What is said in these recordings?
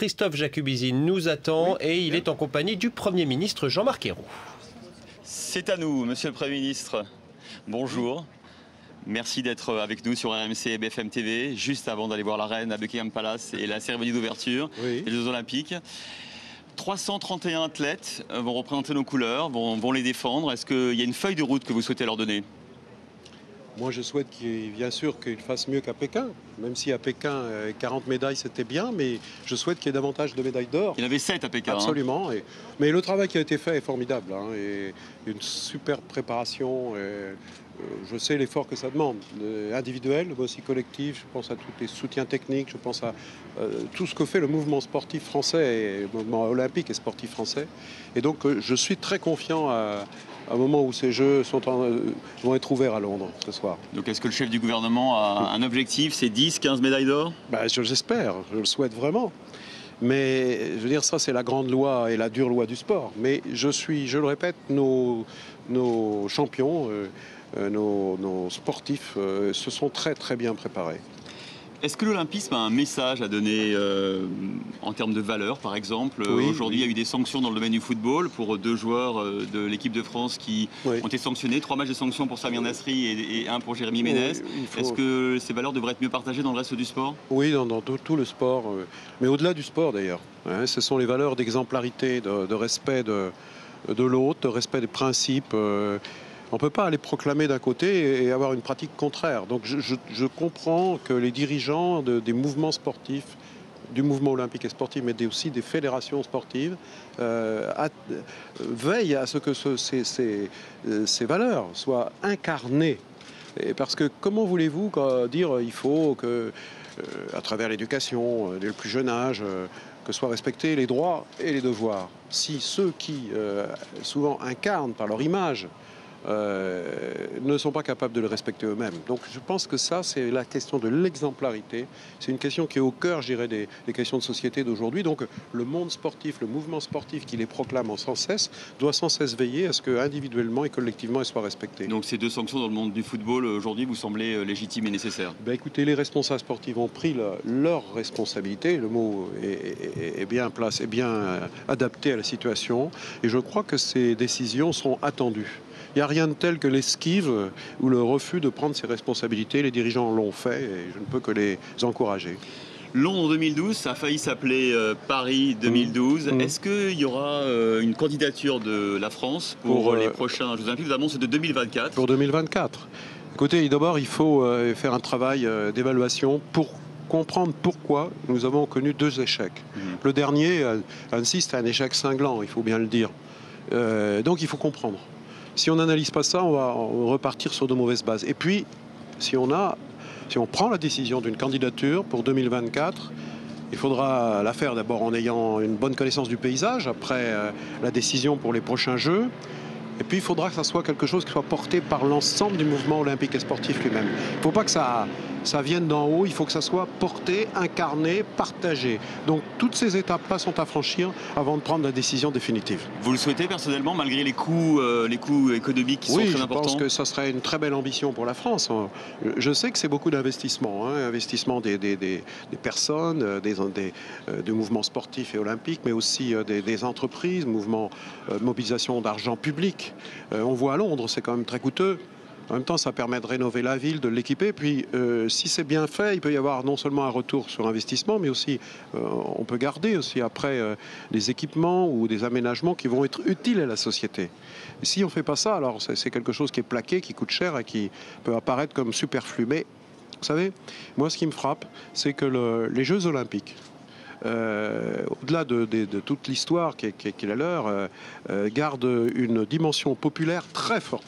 Christophe Jacubizzi nous attend et il est en compagnie du Premier ministre Jean-Marc Ayrault. C'est à nous, Monsieur le Premier ministre. Bonjour. Merci d'être avec nous sur RMC et BFM TV, juste avant d'aller voir la reine à Buckingham Palace et la cérémonie d'ouverture des Jeux Olympiques. 331 athlètes vont représenter nos couleurs, vont les défendre. Est-ce qu'il y a une feuille de route que vous souhaitez leur donner ? Moi, je souhaite bien sûr qu'ils fassent mieux qu'à Pékin. Même si à Pékin, 40 médailles, c'était bien, mais je souhaite qu'il y ait davantage de médailles d'or. Il y en avait 7 à Pékin. Absolument. Hein. Mais le travail qui a été fait est formidable. Hein, et une super préparation. Je sais l'effort que ça demande, individuel, mais aussi collectif. Je pense à tous les soutiens techniques, je pense à tout ce que fait le mouvement sportif français, et le mouvement olympique et sportif français. Et donc, je suis très confiant à un moment où ces Jeux vont être ouverts à Londres ce soir. Donc est-ce que le chef du gouvernement a un objectif, c'est 10, 15 médailles d'or ? J'espère, je le souhaite vraiment. Mais je veux dire, ça c'est la grande loi et la dure loi du sport. Mais je le répète, nos champions, nos sportifs se sont très très bien préparés. Est-ce que l'olympisme a un message à donner en termes de valeur, par exemple? Aujourd'hui, il y a eu des sanctions dans le domaine du football pour 2 joueurs de l'équipe de France qui ont été sanctionnés. 3 matchs de sanctions pour Samir Nasri et 1 pour Jérémy Ménez. Est-ce que ces valeurs devraient être mieux partagées dans le reste du sport? Oui, dans tout le sport, mais au-delà du sport d'ailleurs. Hein, ce sont les valeurs d'exemplarité, de respect de l'autre, de respect des principes. On ne peut pas aller proclamer d'un côté et avoir une pratique contraire. Donc je comprends que les dirigeants des mouvements sportifs, du mouvement olympique et sportif, mais aussi des fédérations sportives, veillent à ce que ces valeurs soient incarnées. Et parce que comment voulez-vous dire il faut que, à travers l'éducation, dès le plus jeune âge, que soient respectés les droits et les devoirs, si ceux qui souvent incarnent par leur image ne sont pas capables de le respecter eux-mêmes. Donc je pense que ça, c'est la question de l'exemplarité. C'est une question qui est au cœur, je dirais, des questions de société d'aujourd'hui. Donc le monde sportif, le mouvement sportif qui les proclame sans cesse, doit sans cesse veiller à ce qu'individuellement et collectivement, elles soient respectées. Donc ces 2 sanctions dans le monde du football, aujourd'hui, vous semblez légitimes et nécessaires? Écoutez, les responsables sportifs ont pris leur responsabilité. Le mot est bien placé, est bien adapté à la situation. Et je crois que ces décisions sont attendues. Il n'y a rien de tel que l'esquive ou le refus de prendre ses responsabilités. Les dirigeants l'ont fait et je ne peux que les encourager. Londres 2012, ça a failli s'appeler Paris 2012. Est-ce qu'il y aura une candidature de la France pour les prochains Jeux Olympiques? Vous annoncez de 2024. Pour 2024. Écoutez, d'abord, il faut faire un travail d'évaluation pour comprendre pourquoi nous avons connu 2 échecs. Le dernier, Annecy, c'était un échec cinglant, il faut bien le dire. Donc il faut comprendre. Si on n'analyse pas ça, on va repartir sur de mauvaises bases. Et puis, si on prend la décision d'une candidature pour 2024, il faudra la faire d'abord en ayant une bonne connaissance du paysage, après la décision pour les prochains Jeux. Et puis, il faudra que ça soit quelque chose qui soit porté par l'ensemble du mouvement olympique et sportif lui-même. Il ne faut pas que ça vienne d'en haut, il faut que ça soit porté, incarné, partagé. Donc, toutes ces étapes-là sont à franchir avant de prendre la décision définitive. Vous le souhaitez personnellement, malgré les coûts économiques qui sont très importants? Oui, je pense que ça serait une très belle ambition pour la France. Je sais que c'est beaucoup d'investissement, investissement des personnes, des mouvements sportifs et olympiques, mais aussi des entreprises, mouvements de mobilisation d'argent public. On voit à Londres, c'est quand même très coûteux. En même temps, ça permet de rénover la ville, de l'équiper. Puis, si c'est bien fait, il peut y avoir non seulement un retour sur investissement, mais aussi, on peut garder aussi après des équipements ou des aménagements qui vont être utiles à la société. Et si on ne fait pas ça, alors c'est quelque chose qui est plaqué, qui coûte cher et qui peut apparaître comme superflu. Mais, vous savez, moi, ce qui me frappe, c'est que les Jeux Olympiques, au-delà de toute l'histoire qui est la leur, garde une dimension populaire très forte.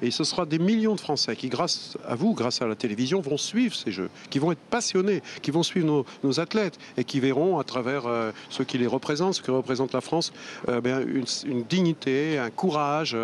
Et ce sera des millions de Français qui, grâce à vous, grâce à la télévision, vont suivre ces Jeux, qui vont être passionnés, qui vont suivre nos athlètes et qui verront à travers ceux qui les représentent, ceux qui représentent la France, une dignité, un courage,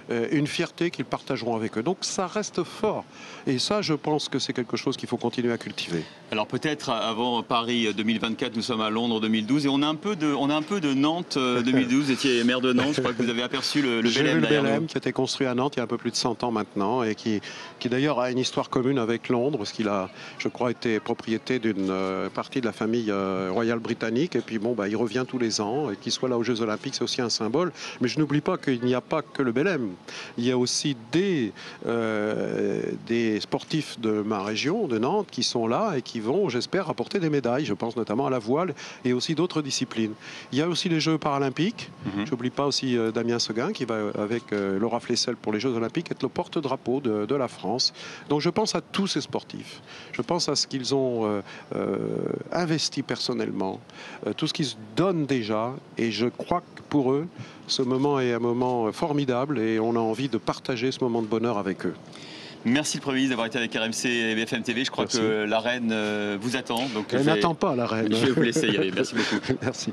une fierté qu'ils partageront avec eux. Donc ça reste fort. Et ça, je pense que c'est quelque chose qu'il faut continuer à cultiver. Alors peut-être avant Paris 2024, nous sommes à Londres 2012 et on a un peu de Nantes 2012. Vous étiez maire de Nantes, je crois que vous avez aperçu le Belém derrière nous. Le Belém qui a été construit à Nantes il y a un peu plus de 100 60 ans maintenant et qui d'ailleurs a une histoire commune avec Londres, parce qu'il a, je crois, été propriété d'une partie de la famille royale britannique. Et puis bon, il revient tous les ans, et qu'il soit là aux Jeux Olympiques, c'est aussi un symbole. Mais je n'oublie pas qu'il n'y a pas que le Belém. Il y a aussi des sportifs de ma région, de Nantes, qui sont là et qui vont, j'espère, apporter des médailles. Je pense notamment à la voile et aussi d'autres disciplines. Il y a aussi les Jeux paralympiques. Je n'oublie pas aussi Damien Seguin qui va, avec Laura Flessel pour les Jeux Olympiques, être le porte-drapeau de la France. Donc je pense à tous ces sportifs. Je pense à ce qu'ils ont investi personnellement, tout ce qu'ils se donnent déjà. Et je crois que pour eux, ce moment est un moment formidable et on a envie de partager ce moment de bonheur avec eux. Merci le Premier ministre d'avoir été avec RMC et BFM TV. Je crois que la reine vous attend. Donc elle n'attend pas, la reine. Je vais vous laisser y aller. Merci beaucoup. Merci.